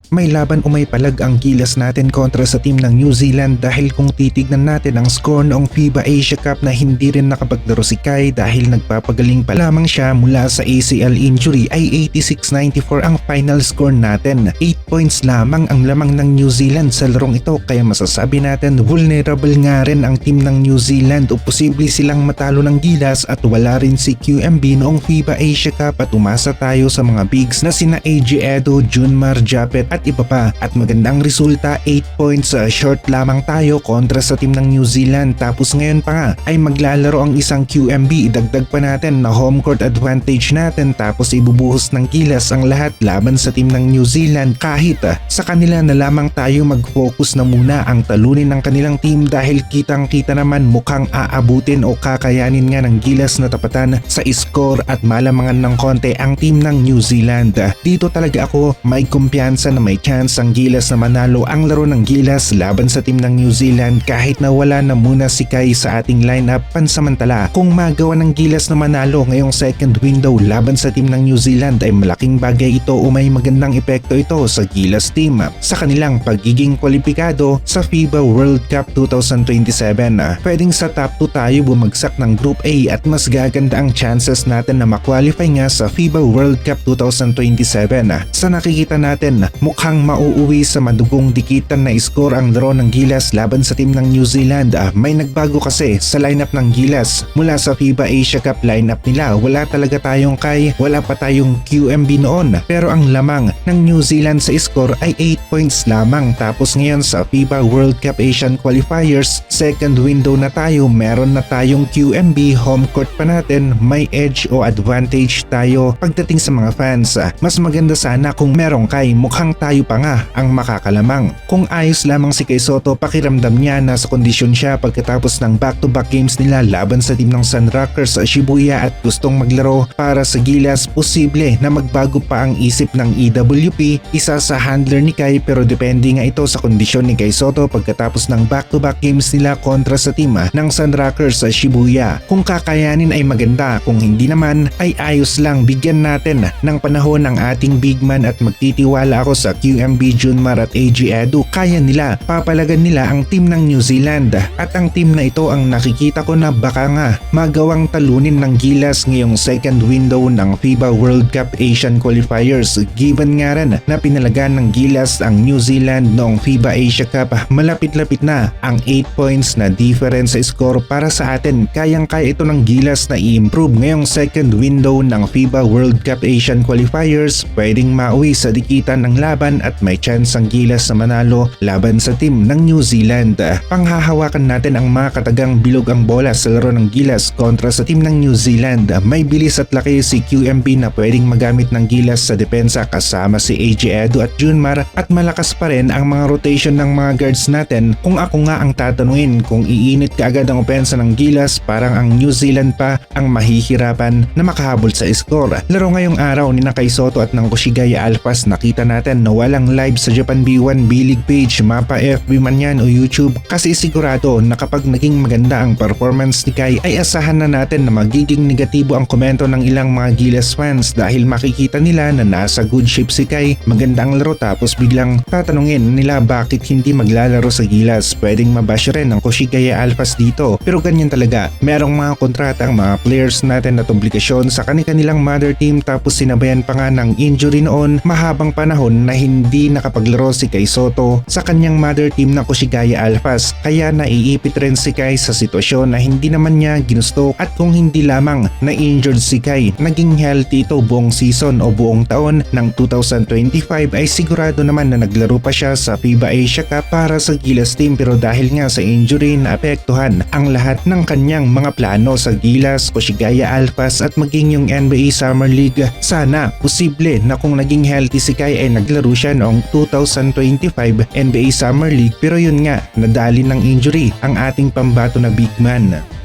May laban o may palag ang Gilas natin kontra sa team ng New Zealand dahil kung titignan natin ang score noong FIBA Asia Cup na hindi rin nakapaglaro si Kai dahil nagpapagaling pa lamang siya mula sa ACL injury ay 86-94 ang final score natin. 8 points lamang ang lamang ng New Zealand sa larong ito kaya masasabi natin vulnerable nga rin ang team ng New Zealand o posible silang matalo ng Gilas at wala rin si QMB noong FIBA Asia Cup at umasa tayo sa mga bigs na sina AJ Edo, Junmar Japet at iba pa at magandang resulta 8 points short lamang tayo kontra sa team ng New Zealand tapos ngayon pa nga ay maglalaro ang isang QMB idagdag pa natin na home court advantage natin tapos ibubuhos ng Gilas ang lahat laban sa team ng New Zealand kahit sa kanila na lamang tayo mag-focus na muna ang talunin ng kanilang team dahil kitang kita naman mukhang aabutin o kakayanin nga ng Gilas na tapatan sa score at malamangan ng konti ang team ng New Zealand. Dito talaga ako may kumpiyansa na may chance ang Gilas na manalo ang laro ng Gilas laban sa team ng New Zealand kahit na wala na muna si Kai sa ating lineup pansamantala. Kung magawa ng Gilas na manalo ngayong second window laban sa team ng New Zealand ay malaking bagay ito o may magandang epekto ito sa Gilas team sa kanilang pagiging kwalipikado sa FIBA World Cup 2027. Pwedeng sa top 2 tayo bumagsak ng Group A at mas gaganda ang chances natin na makwalify nga sa FIBA World Cup 2027. Sa nakikita natin mukhang mauuwi sa madugong dikitan na score ang laro ng Gilas laban sa team ng New Zealand. May nagbago kasi sa lineup ng Gilas mula sa FIBA Asia Cup lineup nila. Wala talaga tayong Kai, wala pa tayong QMB noon pero ang lamang ng New Zealand sa score ay 8 points lamang tapos ngayon sa FIBA World Cup Asian Qualifiers second window na tayo meron na tayong QMB home court pa natin may edge o advantage tayo pagdating sa mga fans. Mas maganda sana kung merong Kai mukhang tayo pa nga ang makakalamang. Kung ayos lamang si Kai Sotto pakiramdam niya na sa kondisyon siya pagkatapos ng back-to-back games nila laban sa team ng Sun Rockers sa Shibuya at gustong maglaro para sa Gilas posible na magbago pa ang isip ng EWP isa sa handler ni Kai pero depende nga ito sa kondisyon ni Kai Sotto pagkatapos ng back-to-back games nila kontra sa team ng Sun Rockers sa Shibuya. Kung kakayanin ay maganda kung hindi naman ay ayos lang bigyan natin ng panahon ang ating big man at magtitiwala ako sa QMB Junmar at AJ Edu kaya nila papalagan nila ang team ng New Zealand at ang team na ito ang nakikita ko na baka nga magawang talunin ng Gilas ngayong second window ng FIBA World Cup Asian Qualifiers given nga rin na pinalagan ng Gilas ang New Zealand noong FIBA Asia Cup. Malapit-lapit na ang 8 points na difference sa score para sa atin kayang-kaya ito ng Gilas na i-improve ngayong second window ng FIBA World Cup Asian Qualifiers pwedeng mauwi sa dikitan ng laban at may chance ang Gilas na manalo laban sa team ng New Zealand. Panghahawakan natin ang mga katagang bilog ang bola sa laro ng Gilas kontra sa team ng New Zealand. May bilis at laki si QMB na pwedeng magamit ng Gilas sa depensa kasama si AJ Edu at Junmar at malakas pa rin ang mga rotation ng mga guards natin. Kung ako nga ang tatanungin kung iinit kaagad ang opensa ng Gilas parang ang New Zealand pa ang mahihirapan na makahabol sa score. Laro ngayong araw ni Kai Sotto at ng Koshigaya Alphas nakita natin na walang live sa Japan B1 B-League page, mapa FB man yan o YouTube kasi sigurado na kapag naging maganda ang performance ni Kai ay asahan na natin na magiging negatibo ang komento ng ilang mga Gilas fans dahil makikita nila na nasa good shape si Kai, maganda ang laro tapos biglang tatanungin nila bakit hindi maglalaro sa Gilas. Pwedeng mabash rin ang Koshigaya Alphas dito pero ganyan talaga, merong mga kontrata ang mga players natin at obligasyon sa kanilang mother team tapos sinabayan pa nga ng injury noon mahabang panahon na hindi nakapaglaro si Kai Sotto sa kanyang mother team na Koshigaya Alphas kaya naiipit rin si Kai sa sitwasyon na hindi naman niya ginusto at kung hindi lamang na injured si Kai naging healthy ito buong season o buong taon ng 2025 ay sigurado naman na naglaro pa siya sa FIBA Asia Cup para sa Gilas team pero dahil nga sa injury naapektuhan ang lahat ng kanyang mga plano sa Gilas, Koshigaya Alphas at maging yung NBA Summer League. Sana posible na kung naging healthy si Kai ay naglaro siya noong 2025 NBA Summer League pero yun nga nadali ng injury ang ating pambato na big man.